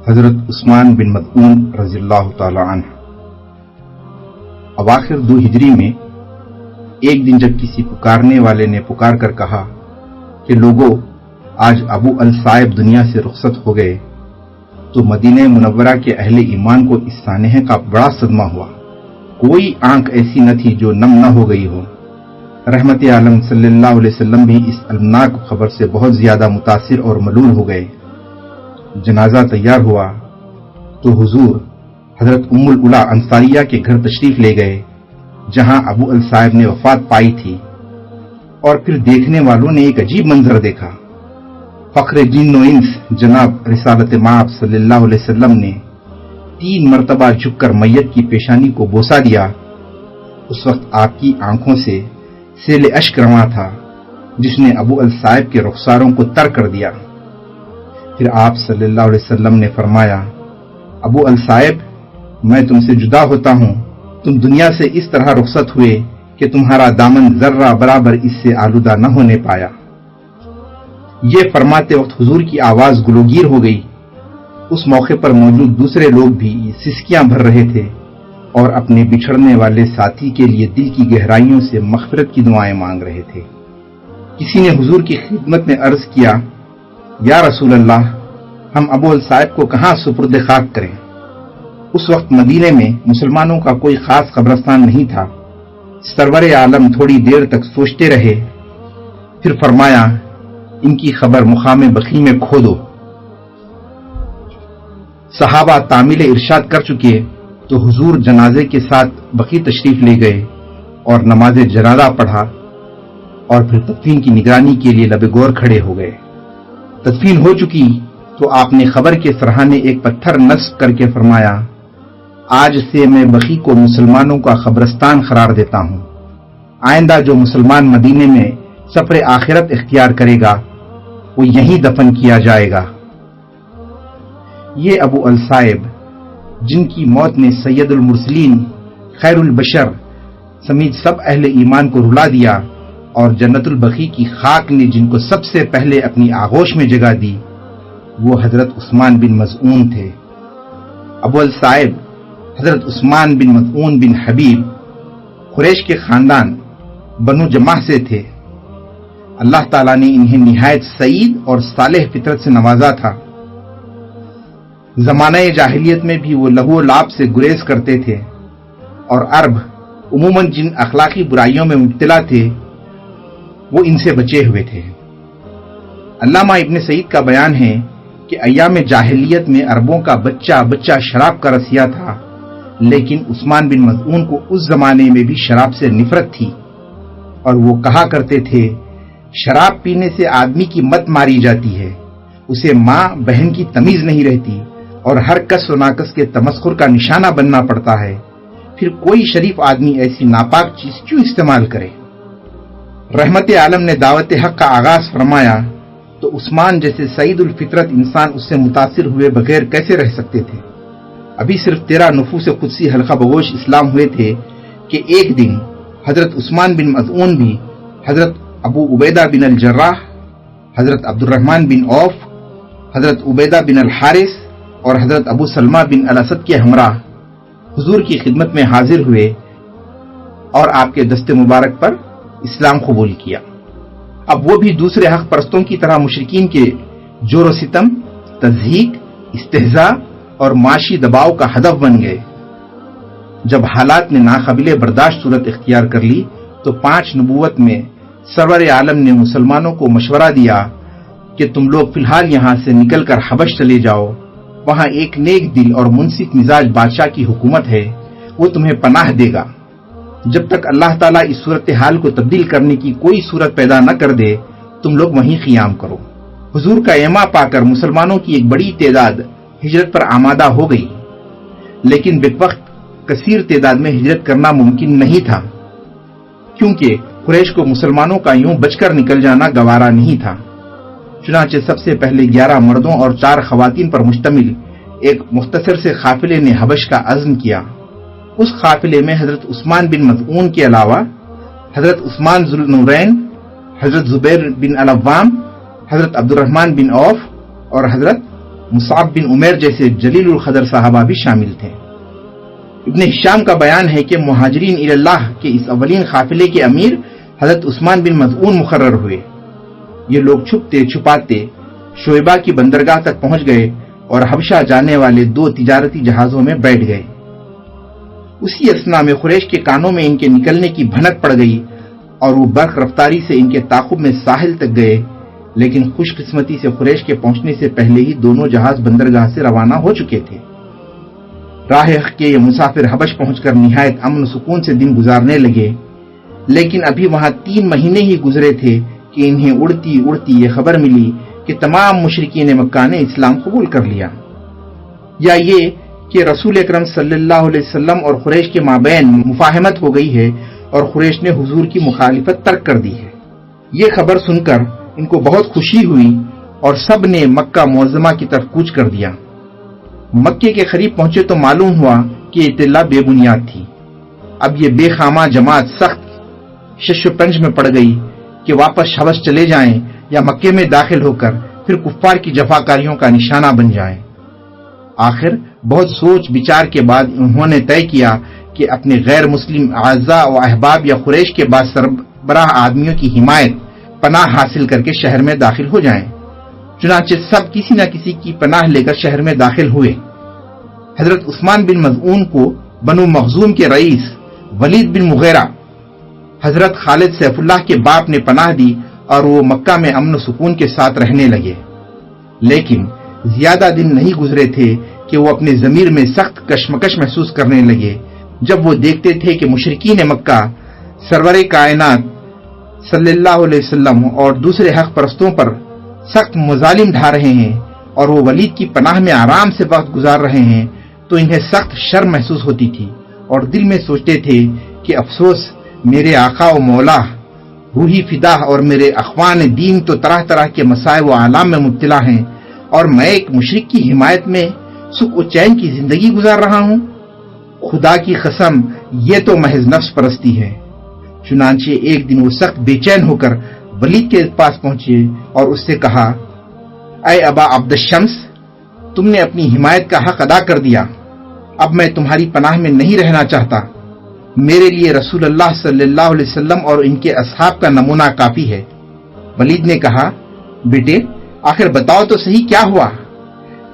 حضرت عثمان بن مظعون رضی اللہ تعالی عنہ۔ اواخر 2 ہجری میں ایک دن جب کسی پکارنے والے نے پکار کر کہا کہ لوگوں، آج ابو الصائب دنیا سے رخصت ہو گئے، تو مدینہ منورہ کے اہل ایمان کو اس سانحے کا بڑا صدمہ ہوا۔ کوئی آنکھ ایسی نہ تھی جو نم نہ ہو گئی ہو۔ رحمت عالم صلی اللہ علیہ وسلم بھی اس المناک خبر سے بہت زیادہ متاثر اور ملول ہو گئے۔ جنازہ تیار ہوا تو حضور حضرت ام العلا انصاریہ کے گھر تشریف لے گئے، جہاں ابو الصائب نے وفات پائی تھی، اور پھر دیکھنے والوں نے ایک عجیب منظر دیکھا۔ فخر جن و انس جناب رسالت مآب صلی اللہ علیہ وسلم نے 3 مرتبہ جھک کر میت کی پیشانی کو بوسہ دیا۔ اس وقت آپ کی آنکھوں سے سیل اشک رواں تھا، جس نے ابو الصائب کے رخساروں کو تر کر دیا۔ پھر آپ صلی اللہ علیہ وسلم نے فرمایا، ابو الصائب، میں تم سے جدا ہوتا ہوں۔ تم دنیا سے اس طرح رخصت ہوئے کہ تمہارا دامن ذرہ برابر اس سے آلودہ نہ ہونے پایا۔ یہ فرماتے وقت حضور کی آواز گلوگیر ہو گئی۔ اس موقع پر موجود دوسرے لوگ بھی سسکیاں بھر رہے تھے اور اپنے بچھڑنے والے ساتھی کے لیے دل کی گہرائیوں سے مغفرت کی دعائیں مانگ رہے تھے۔ کسی نے حضور کی خدمت میں عرض کیا، یا رسول اللہ، ہم ابو الصائب کو کہاں سپرد خاک کریں؟ اس وقت مدینے میں مسلمانوں کا کوئی خاص قبرستان نہیں تھا۔ سرور عالم تھوڑی دیر تک سوچتے رہے، پھر فرمایا، ان کی خبر مقام بقیع میں کھو دو۔ صحابہ تعمیل ارشاد کر چکے تو حضور جنازے کے ساتھ بقیع تشریف لے گئے اور نماز جنازہ پڑھا، اور پھر تدفین کی نگرانی کے لیے لب گور کھڑے ہو گئے۔ تدفین ہو چکی تو آپ نے خبر کے سرہانے ایک پتھر نصب کر کے فرمایا، آج سے میں بقیع کو مسلمانوں کا قبرستان قرار دیتا ہوں۔ آئندہ جو مسلمان مدینے میں سفر آخرت اختیار کرے گا، وہ یہیں دفن کیا جائے گا۔ یہ ابو الصائب، جن کی موت نے سید المرسلین، خیر البشر سمیت سب اہل ایمان کو رلا دیا، اور جنت البقیع کی خاک نے جن کو سب سے پہلے اپنی آغوش میں جگہ دی، وہ حضرت عثمان بن مظعون تھے۔ ابو الصائب حضرت عثمان بن مظعون بن حبیب قریش کے خاندان بنو جماح سے تھے۔ اللہ تعالیٰ نے انہیں نہایت سعید اور صالح فطرت سے نوازا تھا۔ زمانہ جاہلیت میں بھی وہ لہو و لعب سے گریز کرتے تھے، اور عرب عموماً جن اخلاقی برائیوں میں مبتلا تھے، وہ ان سے بچے ہوئے تھے۔ علامہ ابن سعید کا بیان ہے کہ ایام جاہلیت میں عربوں کا بچہ بچہ شراب کا رسیا تھا، لیکن عثمان بن مظعون کو اس زمانے میں بھی شراب سے نفرت تھی، اور وہ کہا کرتے تھے، شراب پینے سے آدمی کی مت ماری جاتی ہے، اسے ماں بہن کی تمیز نہیں رہتی، اور ہر کس و ناکس کے تمسخر کا نشانہ بننا پڑتا ہے، پھر کوئی شریف آدمی ایسی ناپاک چیز کیوں استعمال کرے؟ رحمت عالم نے دعوت حق کا آغاز فرمایا تو عثمان جیسے سعید الفطرت انسان اس سے متاثر ہوئے بغیر کیسے رہ سکتے تھے؟ ابھی صرف 13 نفوس قدسی حلقہ بگوش اسلام ہوئے تھے کہ ایک دن حضرت عثمان بن مظعون بھی حضرت ابو عبیدہ بن الجراح، حضرت عبد الرحمن بن عوف، حضرت عبیدہ بن الحارث اور حضرت ابو سلمہ بن الاسد کے ہمراہ حضور کی خدمت میں حاضر ہوئے اور آپ کے دست مبارک پر اسلام قبول کیا۔ اب وہ بھی دوسرے حق پرستوں کی طرح مشرکین کے جور و ستم، تضحیک، استہزاء اور معاشی دباؤ کا ہدف بن گئے۔ جب حالات نے ناقابل برداشت صورت اختیار کر لی تو 5 نبوت میں سرور عالم نے مسلمانوں کو مشورہ دیا کہ تم لوگ فی الحال یہاں سے نکل کر حبش چلے جاؤ، وہاں ایک نیک دل اور منصف مزاج بادشاہ کی حکومت ہے، وہ تمہیں پناہ دے گا۔ جب تک اللہ تعالیٰ اس صورتحال کو تبدیل کرنے کی کوئی صورت پیدا نہ کر دے، تم لوگ وہیں قیام کرو۔ حضور کا ایما پا کر مسلمانوں کی ایک بڑی تعداد ہجرت پر آمادہ ہو گئی، لیکن بروقت کثیر تعداد میں ہجرت کرنا ممکن نہیں تھا، کیونکہ قریش کو مسلمانوں کا یوں بچ کر نکل جانا گوارا نہیں تھا۔ چنانچہ سب سے پہلے 11 مردوں اور 4 خواتین پر مشتمل ایک مختصر سے قافلے نے حبش کا عزم کیا۔ اس قافلے میں حضرت عثمان بن مظعون کے علاوہ حضرت عثمان ذو النورین، حضرت زبیر بن العوام، حضرت عبد الرحمن بن عوف اور حضرت مصعب بن عمیر جیسے جلیل القدر صحابہ بھی شامل تھے۔ ابن ہشام کا بیان ہے کہ مہاجرین الی اللہ کے اس اولین قافلے کے امیر حضرت عثمان بن مظعون مقرر ہوئے۔ یہ لوگ چھپتے چھپاتے شعیبہ کی بندرگاہ تک پہنچ گئے اور حبشہ جانے والے 2 تجارتی جہازوں میں بیٹھ گئے۔ اسی اثنا میں قریش کے کانوں میں ان کے نکلنے کی بھنک پڑ گئی اور وہ برق رفتاری سے ان کے تعاقب میں ساحل تک گئے، لیکن خوش قسمتی سے قریش کے پہنچنے سے پہلے ہی دونوں جہاز بندرگاہ سے روانہ ہو چکے تھے۔ راہ حق کے یہ مسافر حبش پہنچ کر نہایت امن و سکون سے دن گزارنے لگے، لیکن ابھی وہاں 3 مہینے ہی گزرے تھے کہ انہیں اڑتی اڑتی یہ خبر ملی کہ تمام مشرکین مکہ نے اسلام قبول کر لیا، یا یہ کہ رسول اکرم صلی اللہ علیہ وسلم اور قریش کے مابین مفاہمت ہو گئی ہے اور قریش نے حضور کی مخالفت ترک کر دی ہے۔ یہ خبر سن کر ان کو بہت خوشی ہوئی اور سب نے مکہ معظمہ کی طرف کوچ کر دیا۔ مکے کے قریب پہنچے تو معلوم ہوا کہ اطلاع بے بنیاد تھی۔ اب یہ بے خامہ جماعت سخت شش و پنج میں پڑ گئی کہ واپس حبش چلے جائیں یا مکے میں داخل ہو کر پھر کفار کی جفاکاریوں کا نشانہ بن جائیں۔ آخر بہت سوچ بچار کے بعد انہوں نے طے کیا کہ اپنے غیر مسلم اعزاء و احباب یا قریش کے بعض سربراہ آدمیوں کی حمایت پناہ حاصل کر کے شہر میں داخل ہو جائیں۔ چنانچہ سب کسی نہ کسی کی پناہ لے کر شہر میں داخل ہوئے۔ حضرت عثمان بن مظعون کو بنو مخزوم کے رئیس ولید بن مغیرہ حضرت خالد سیف اللہ کے باپ نے پناہ دی اور وہ مکہ میں امن و سکون کے ساتھ رہنے لگے، لیکن زیادہ دن نہیں گزرے تھے کہ وہ اپنے ضمیر میں سخت کشمکش محسوس کرنے لگے جب وہ دیکھتے تھے کہ مشرکین مکہ سرور کائنات صلی اللہ علیہ وسلم اور دوسرے حق پرستوں پر سخت مظالم ڈھا رہے ہیں اور وہ ولید کی پناہ میں آرام سے وقت گزار رہے ہیں، تو انہیں سخت شرم محسوس ہوتی تھی اور دل میں سوچتے تھے کہ افسوس میرے آقا و مولا روحی فدا اور میرے اخوان دین تو طرح طرح کے مسائب و آلام میں مبتلا ہیں اور میں ایک مشرک کی حمایت میں سکھ و چین کی زندگی گزار رہا ہوں۔ خدا کی قسم یہ تو محض نفس پرستی ہے۔ چنانچہ ایک دن وہ سخت بے چین ہو کر ولید کے پاس پہنچے اور اس سے کہا، اے ابا عبد الشمس، تم نے اپنی حمایت کا حق ادا کر دیا، اب میں تمہاری پناہ میں نہیں رہنا چاہتا۔ میرے لیے رسول اللہ صلی اللہ علیہ وسلم اور ان کے اصحاب کا نمونہ کافی ہے۔ ولید نے کہا، بیٹے آخر بتاؤ تو صحیح کیا ہوا،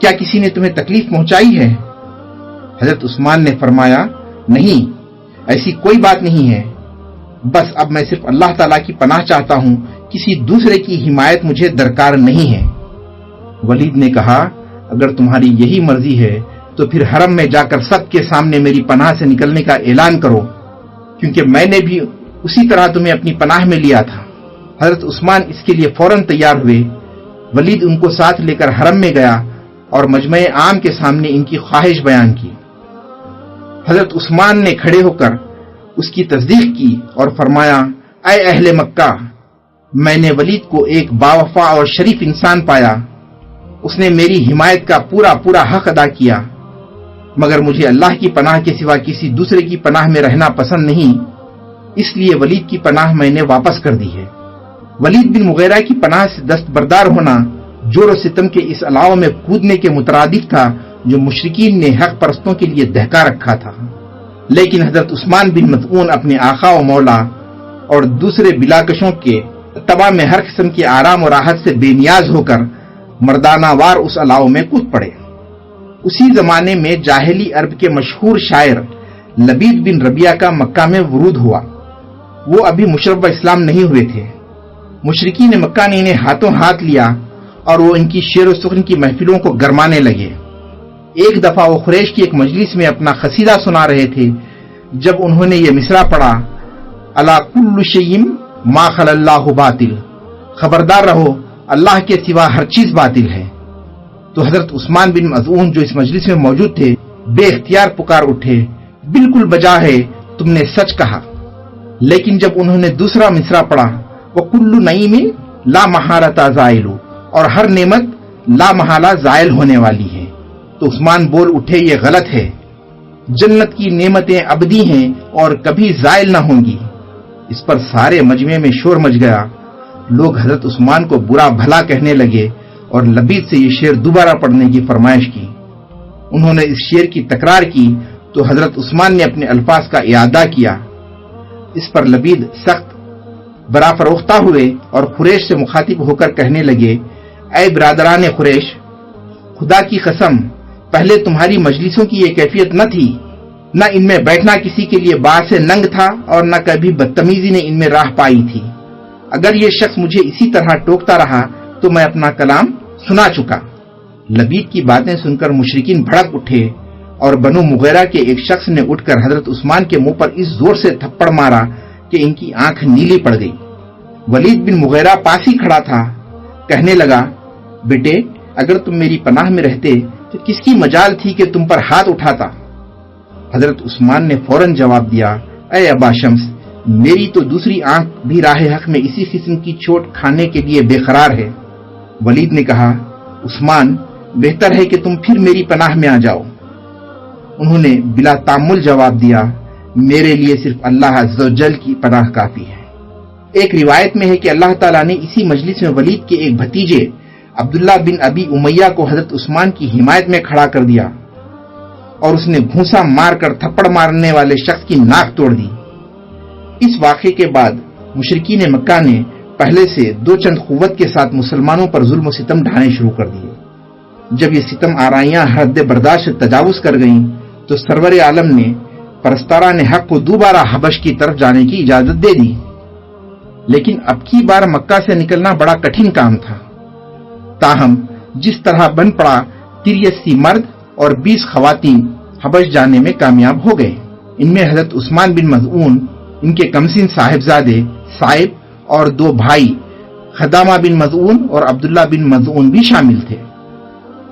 کیا کسی نے تمہیں تکلیف پہنچائی ہے؟ حضرت عثمان نے فرمایا، نہیں ایسی کوئی بات نہیں ہے، بس اب میں صرف اللہ تعالیٰ کی پناہ چاہتا ہوں، کسی دوسرے کی حمایت مجھے درکار نہیں ہے۔ ولید نے کہا، اگر تمہاری یہی مرضی ہے تو پھر حرم میں جا کر سب کے سامنے میری پناہ سے نکلنے کا اعلان کرو، کیونکہ میں نے بھی اسی طرح تمہیں اپنی پناہ میں لیا تھا۔ حضرت عثمان اس کے لیے فوراً تیار ہوئے۔ ولید ان کو ساتھ لے کر حرم میں گیا اور مجمع عام کے سامنے ان کی خواہش بیان کی۔ حضرت عثمان نے کھڑے ہو کر اس کی تصدیق کی اور فرمایا، اے اہل مکہ، میں نے ولید کو ایک باوفا اور شریف انسان پایا، اس نے میری حمایت کا پورا حق ادا کیا، مگر مجھے اللہ کی پناہ کے سوا کسی دوسرے کی پناہ میں رہنا پسند نہیں، اس لیے ولید کی پناہ میں نے واپس کر دی ہے۔ ولید بن مغیرہ کی پناہ سے دستبردار ہونا جور و ستم کے اس علاوہ میں کودنے کے مترادف تھا جو مشرکین نے حق پرستوں کے لیے دہکا رکھا تھا، لیکن حضرت عثمان بن مظعون اپنے آقا و مولا اور دوسرے بلاکشوں کے اتباع میں ہر قسم کی آرام و راحت سے بے نیاز ہو کر مردانہ وار اس علاوہ میں کود پڑے۔ اسی زمانے میں جاہلی عرب کے مشہور شاعر لبید بن ربیعہ کا مکہ میں ورود ہوا۔ وہ ابھی مشرف اسلام نہیں ہوئے تھے۔ مشرکین مکہ نے انہیں ہاتھوں ہاتھ لیا اور وہ ان کی شعر و سخن کی محفلوں کو گرمانے لگے۔ ایک دفعہ وہ قریش کی ایک مجلس میں اپنا قصیدہ سنا رہے تھے، جب انہوں نے یہ مصرع پڑھا، الا کل شیء ما خلا اللہ باطل، خبردار رہو اللہ کے سوا ہر چیز باطل ہے، تو حضرت عثمان بن مظعون جو اس مجلس میں موجود تھے بے اختیار پکار اٹھے، بالکل بجا ہے، تم نے سچ کہا۔ لیکن جب انہوں نے دوسرا مصرع پڑھا، وَكُلُّ نَعِيمٍ لَا مَحَالَةَ زَائِلُ، اور ہر نعمت لا محالہ زائل ہونے والی ہے، تو عثمان بول اٹھے، یہ غلط ہے، جنت کی نعمتیں ابدی ہیں اور کبھی زائل نہ ہوں گی۔ اس پر سارے مجمع میں شور مچ گیا، لوگ حضرت عثمان کو برا بھلا کہنے لگے اور لبید سے یہ شعر دوبارہ پڑھنے کی فرمائش کی۔ انہوں نے اس شعر کی تکرار کی تو حضرت عثمان نے اپنے الفاظ کا اعادہ کیا۔ اس پر لبید سخت برافروختہ ہوئے اور قریش سے مخاطب ہو کر کہنے لگے، اے برادران قریش، خدا کی قسم پہلے تمہاری مجلسوں کی یہ کیفیت نہ تھی، نہ ان میں بیٹھنا کسی کے لیے باعث ننگ تھا اور نہ کبھی بدتمیزی نے ان میں راہ پائی تھی۔ اگر یہ شخص مجھے اسی طرح ٹوکتا رہا تو میں اپنا کلام سنا چکا۔ لبید کی باتیں سن کر مشرکین بھڑک اٹھے اور بنو مغیرہ کے ایک شخص نے اٹھ کر حضرت عثمان کے منہ پر اس زور سے تھپڑ مارا کہ ان کی آنکھ نیلی پڑ گئی۔ ولید بن مغیرہ پاس ہی کھڑا تھا، کہنے لگا، بیٹے اگر تم میری پناہ میں رہتے تو کس کی مجال تھی کہ تم پر ہاتھ اٹھاتا؟ حضرت عثمان نے فوراً جواب دیا، اے ابا شمس، میری تو دوسری آنکھ بھی راہ حق میں اسی قسم کی چوٹ کھانے کے لیے بے قرار ہے۔ ولید نے کہا، عثمان بہتر ہے کہ تم پھر میری پناہ میں آ جاؤ۔ انہوں نے بلا تامل جواب دیا، میرے لیے صرف اللہ عز و جل کی پناہ کافی ہے۔ ایک روایت میں ہے کہ اللہ تعالیٰ نے اسی مجلس میں ولید کے ایک بھتیجے عبداللہ بن ابی امیہ کو حضرت عثمان کی حمایت میں کھڑا کر دیا اور اس نے گھونسا مار کر تھپڑ مارنے والے شخص کی ناک توڑ دی۔ اس واقعے کے بعد مشرکین مکہ نے پہلے سے دو چند قوت کے ساتھ مسلمانوں پر ظلم و ستم ڈھانے شروع کر دیے۔ جب یہ ستم آرائیاں حد برداشت سے تجاوز کر گئیں تو سرور عالم نے پرستاران حق کو دوبارہ حبش کی طرف جانے کی اجازت دے دی، لیکن اب کی بار مکہ سے نکلنا بڑا کٹھن کام تھا۔ تاہم جس طرح بن پڑا 83 مرد اور 20 خواتین حبش جانے میں کامیاب ہو گئے۔ ان میں حضرت عثمان بن مظعون، ان کے کمسن صاحبزادے صائب اور 2 بھائی خدامہ بن مظعون اور عبداللہ بن مظعون بھی شامل تھے۔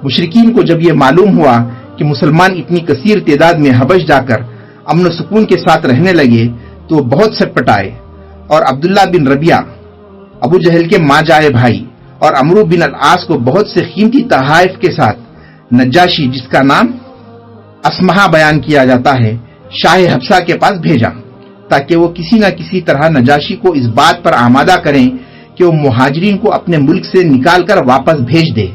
مشرکین کو جب یہ معلوم ہوا کہ مسلمان اتنی کثیر تعداد میں حبش جا کر امن و سکون کے ساتھ رہنے لگے تو بہت سٹپٹائے اور عبداللہ بن ربیعہ، ابو جہل کے ماں جائے بھائی، اور عمرو بن العاص کو بہت سے قیمتی تحائف کے ساتھ نجاشی، جس کا نام اسمہا بیان کیا جاتا ہے، شاہ حبشہ کے پاس بھیجا تاکہ وہ کسی نہ کسی طرح نجاشی کو اس بات پر آمادہ کریں کہ وہ مہاجرین کو اپنے ملک سے نکال کر واپس بھیج دے،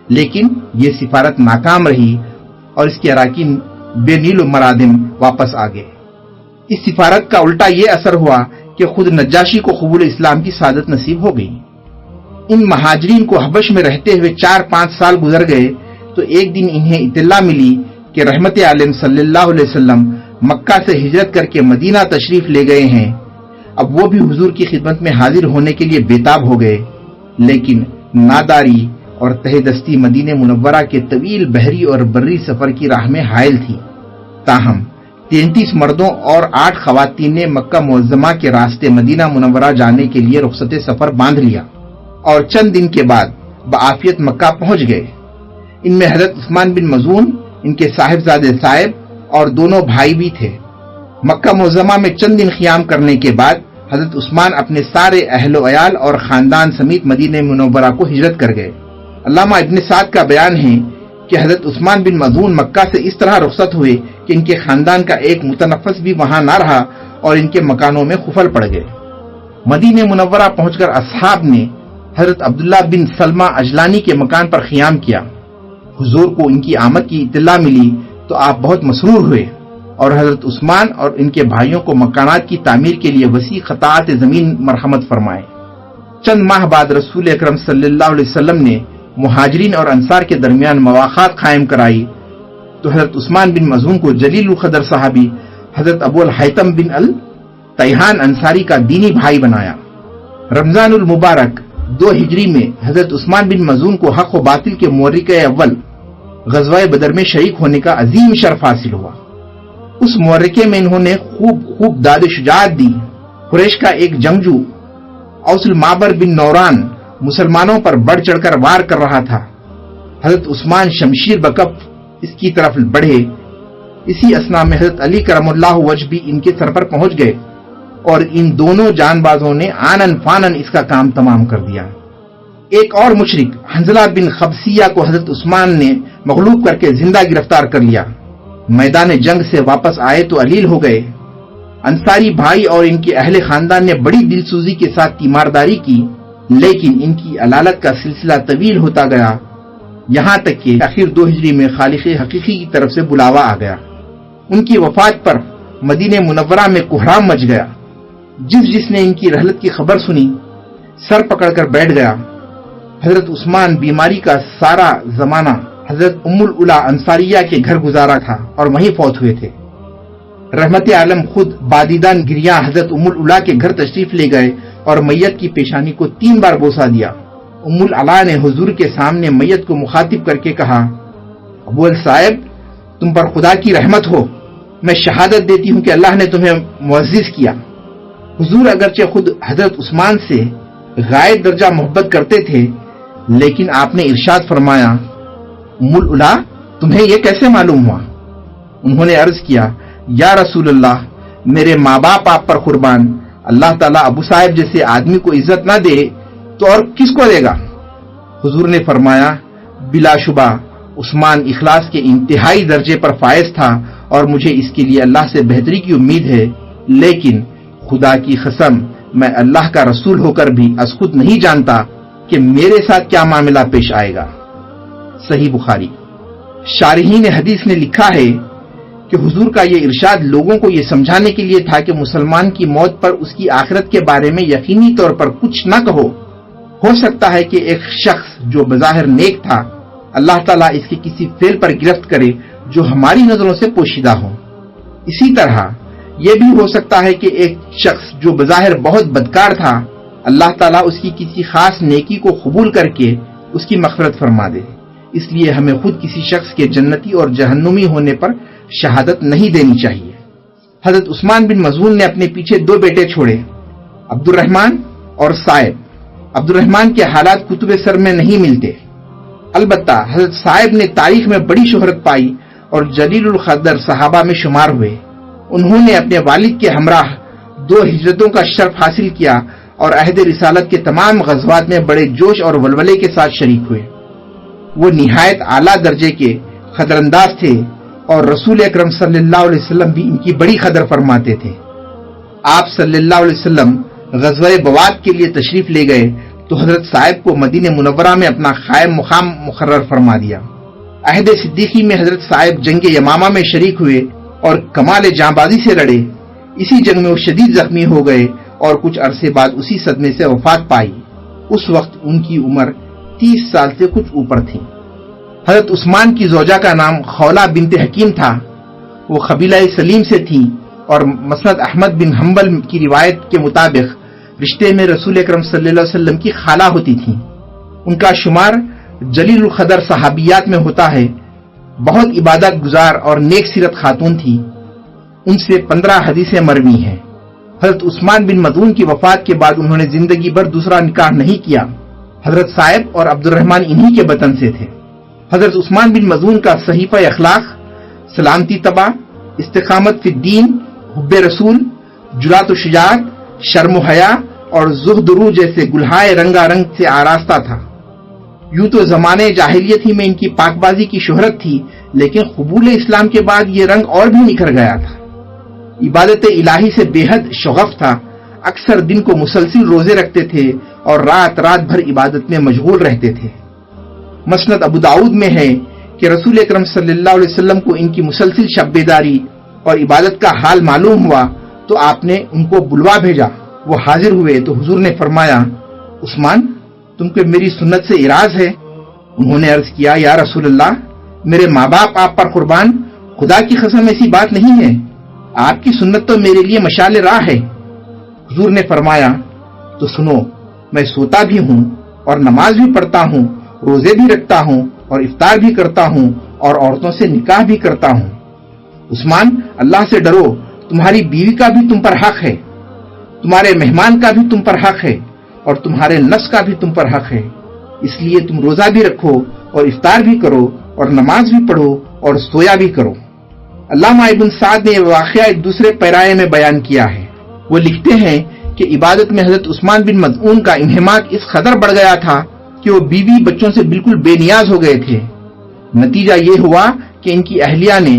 لیکن یہ سفارت ناکام رہی اور اس کے اراکین بے نیل و مرادم واپس آ گئے۔ اس سفارت کا الٹا یہ اثر ہوا کہ خود نجاشی کو قبول اسلام کی سعادت نصیب ہو گئی۔ ان مہاجرین کو حبش میں رہتے ہوئے 4-5 سال گزر گئے تو ایک دن انہیں اطلاع ملی کہ رحمت عالم صلی اللہ علیہ وسلم مکہ سے ہجرت کر کے مدینہ تشریف لے گئے ہیں۔ اب وہ بھی حضور کی خدمت میں حاضر ہونے کے لیے بےتاب ہو گئے، لیکن ناداری اور تہ دستی مدینہ منورہ کے طویل بحری اور بری سفر کی راہ میں حائل تھی۔ تاہم 33 مردوں اور 8 خواتین نے مکہ معظمہ کے راستے مدینہ منورہ جانے کے لیے رخصت سفر باندھ لیا اور چند دن کے بعد بعافیت مکہ پہنچ گئے۔ ان میں حضرت عثمان بن مظعون، ان کے صاحبزادے صائب اور دونوں بھائی بھی تھے۔ مکہ معظمہ میں چند دن قیام کرنے کے بعد حضرت عثمان اپنے سارے اہل و عیال اور خاندان سمیت مدینہ منورہ کو ہجرت کر گئے۔ علامہ ابن سعد کا بیان ہے کہ حضرت عثمان بن مظعون مکہ سے اس طرح رخصت ہوئے کہ ان کے خاندان کا ایک متنفس بھی وہاں نہ رہا اور ان کے مکانوں میں خفل پڑ گئے۔ مدینہ منورہ پہنچ کر اصحاب نے حضرت عبداللہ بن سلمہ اجلانی کے مکان پر قیام کیا۔ حضور کو ان کی آمد کی اطلاع ملی تو آپ بہت مسرور ہوئے اور حضرت عثمان اور ان کے بھائیوں کو مکانات کی تعمیر کے لیے وسیع قطاعات زمین مرحمت فرمائے۔ چند ماہ بعد رسول اکرم صلی اللہ علیہ وسلم نے مہاجرین اور انصار کے درمیان مواخات قائم کرائی تو حضرت عثمان بن مظعون کو جلیل القدر صحابی حضرت ابو الحیثم بن التیہان انصاری کا دینی بھائی بنایا۔ رمضان المبارک 2 ہجری میں حضرت عثمان بن مظعون کو حق و باطل کے مورخ اول غزوہ بدر میں شریک ہونے کا عظیم شرف حاصل ہوا۔ اس مورکے میں انہوں نے خوب داد شجاعت دی۔ قریش کا ایک جنگجو اوس المعبر بن نوران مسلمانوں پر بڑھ چڑھ کر وار کر رہا تھا۔ حضرت عثمان شمشیر بکف اس کی طرف بڑھے۔ اسی اثنا میں حضرت علی کرم اللہ وجہ بھی ان کے سر پر پہنچ گئے اور ان دونوں جان بازوں نے آنن فانن اس کا کام تمام کر دیا۔ ایک اور مشرک حنظلہ بن خبسیہ کو حضرت عثمان نے مغلوب کر کے زندہ گرفتار کر لیا۔ میدان جنگ سے واپس آئے تو علیل ہو گئے۔ انصاری بھائی اور ان کے اہل خاندان نے بڑی دلسوزی کے ساتھ تیمارداری کی لیکن ان کی علالت کا سلسلہ طویل ہوتا گیا، یہاں تک کہ آخر 2 ہجری میں خالق حقیقی کی طرف سے بلاوا آ گیا۔ ان کی وفات پر مدینہ منورہ میں کوہرام مچ گیا۔ جس نے ان کی رحلت کی خبر سنی سر پکڑ کر بیٹھ گیا۔ حضرت عثمان بیماری کا سارا زمانہ حضرت ام العلا انصاریہ کے گھر گزارا تھا اور وہیں فوت ہوئے تھے۔ رحمت عالم خود بادیدان گریاں حضرت ام العلا کے گھر تشریف لے گئے اور میت کی پیشانی کو 3 بار بوسہ دیا۔ ام العلا نے حضور کے سامنے میت کو مخاطب کر کے کہا، ابو صاحب تم پر خدا کی رحمت ہو، میں شہادت دیتی ہوں کہ اللہ نے تمہیں معزز کیا۔ حضور اگرچہ خود حضرت عثمان سے غائب درجہ محبت کرتے تھے، لیکن آپ نے ارشاد فرمایا، ام العلا تمہیں یہ کیسے معلوم ہوا؟ انہوں نے عرض کیا، یا رسول اللہ میرے ماں باپ آپ پر قربان، اللہ تعالیٰ ابو صاحب جیسے آدمی کو عزت نہ دے تو اور کس کو دے گا؟ حضور نے فرمایا، بلا شبہ عثمان اخلاص کے انتہائی درجے پر فائز تھا اور مجھے اس کے لیے اللہ سے بہتری کی امید ہے، لیکن خدا کی قسم میں اللہ کا رسول ہو کر بھی از خود نہیں جانتا کہ میرے ساتھ کیا معاملہ پیش آئے گا۔ صحیح بخاری۔ شارحین حدیث نے لکھا ہے کہ حضور کا یہ ارشاد لوگوں کو یہ سمجھانے کے لیے تھا کہ مسلمان کی موت پر اس کی آخرت کے بارے میں یقینی طور پر کچھ نہ کہو۔ ہو سکتا ہے کہ ایک شخص جو بظاہر نیک تھا، اللہ تعالیٰ اس کے کسی فعل پر گرفت کرے جو ہماری نظروں سے پوشیدہ ہو۔ اسی طرح یہ بھی ہو سکتا ہے کہ ایک شخص جو بظاہر بہت بدکار تھا، اللہ تعالیٰ اس کی کسی خاص نیکی کو قبول کر کے اس کی مغفرت فرما دے۔ اس لیے ہمیں خود کسی شخص کے جنتی اور جہنمی ہونے پر شہادت نہیں دینی چاہیے۔ حضرت عثمان بن مظعون نے اپنے پیچھے 2 بیٹے چھوڑے، عبد الرحمن اور صائب۔ عبد الرحمن کے حالات کتب سر میں نہیں ملتے، البتہ حضرت صائب نے تاریخ میں بڑی شہرت پائی اور جلیل القدر صحابہ میں شمار ہوئے۔ انہوں نے اپنے والد کے ہمراہ 2 ہجرتوں کا شرف حاصل کیا اور عہد رسالت کے تمام غزوات میں بڑے جوش اور ولولے کے ساتھ شریک ہوئے۔ وہ نہایت اعلیٰ درجے کے قدر انداز تھے اور رسول اکرم صلی اللہ علیہ وسلم بھی ان کی بڑی قدر فرماتے تھے۔ آپ صلی اللہ علیہ وسلم غزوہ بواد کے لیے تشریف لے گئے تو حضرت صاحب کو مدینہ منورہ میں اپنا قائم مقام مقرر فرما دیا۔ عہد صدیقی میں حضرت صاحب جنگ یمامہ میں شریک ہوئے اور کمال جانبازی سے لڑے۔ اسی جنگ میں وہ شدید زخمی ہو گئے اور کچھ عرصے بعد اسی صدمے سے وفات پائی۔ اس وقت ان کی عمر 30 سال سے کچھ اوپر تھی۔ حضرت عثمان کی زوجہ کا نام خولہ بنت حکیم تھا۔ وہ قبیلہ سلیم سے تھی اور مسند احمد بن حنبل کی روایت کے مطابق رشتے میں رسول اکرم صلی اللہ علیہ وسلم کی خالہ ہوتی تھیں۔ ان کا شمار جلیل القدر صحابیات میں ہوتا ہے۔ بہت عبادت گزار اور نیک سیرت خاتون تھی۔ ان سے 15 حدیثیں مروی ہیں۔ حضرت عثمان بن مظعون کی وفات کے بعد انہوں نے زندگی بھر دوسرا نکاح نہیں کیا۔ حضرت صاحب اور عبد الرحمن انہی کے وطن سے تھے۔ حضرت عثمان بن مظعون کا صحیفہ اخلاق، سلامتی طبع، استقامت فی الدین، حب رسول، جرات و شجاعت، شرم و حیا اور زہد رو جیسے گلہائے رنگا رنگ سے آراستہ تھا۔ یوں تو زمانے جاہلیت ہی میں ان کی پاک بازی کی شہرت تھی، لیکن قبول اسلام کے بعد یہ رنگ اور بھی نکھر گیا تھا۔ عبادت الہی سے بے حد شغف تھا۔ اکثر دن کو مسلسل روزے رکھتے تھے اور رات رات بھر عبادت میں مشغول رہتے تھے۔ مسند ابو داؤد میں ہے کہ رسول اکرم صلی اللہ علیہ وسلم کو ان کی مسلسل شب بیداری اور عبادت کا حال معلوم ہوا تو آپ نے ان کو بلوا بھیجا۔ وہ حاضر ہوئے تو حضور نے فرمایا، عثمان تم کو میری سنت سے اعراض ہے؟ انہوں نے عرض کیا، یا رسول اللہ میرے ماں باپ آپ پر قربان، خدا کی قسم ایسی بات نہیں ہے، آپ کی سنت تو میرے لیے مشعل راہ ہے۔ حضور نے فرمایا، تو سنو، میں سوتا بھی ہوں اور نماز بھی پڑھتا ہوں، روزے بھی رکھتا ہوں اور افطار بھی کرتا ہوں اور عورتوں سے نکاح بھی کرتا ہوں۔ عثمان اللہ سے ڈرو، تمہاری بیوی کا بھی تم پر حق ہے، تمہارے مہمان کا بھی تم پر حق ہے اور تمہارے نفس کا بھی تم پر حق ہے، اس لیے تم روزہ بھی رکھو اور افطار بھی کرو اور نماز بھی پڑھو اور سویا بھی کرو۔ علامہ ابن سعد نے یہ واقعہ ایک دوسرے پیرائے میں بیان کیا ہے۔ وہ لکھتے ہیں کہ عبادت میں حضرت عثمان بن مظعون کا انہماک اس قدر بڑھ گیا تھا کہ وہ بیوی بچوں سے بالکل بے نیاز ہو گئے تھے۔ نتیجہ یہ ہوا کہ ان کی اہلیہ نے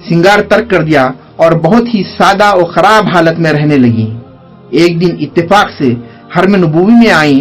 سنگار ترک کر دیا اور بہت ہی سادہ اور خراب حالت میں رہنے لگی۔ ایک دن اتفاق سے حرم نبوی میں آئیں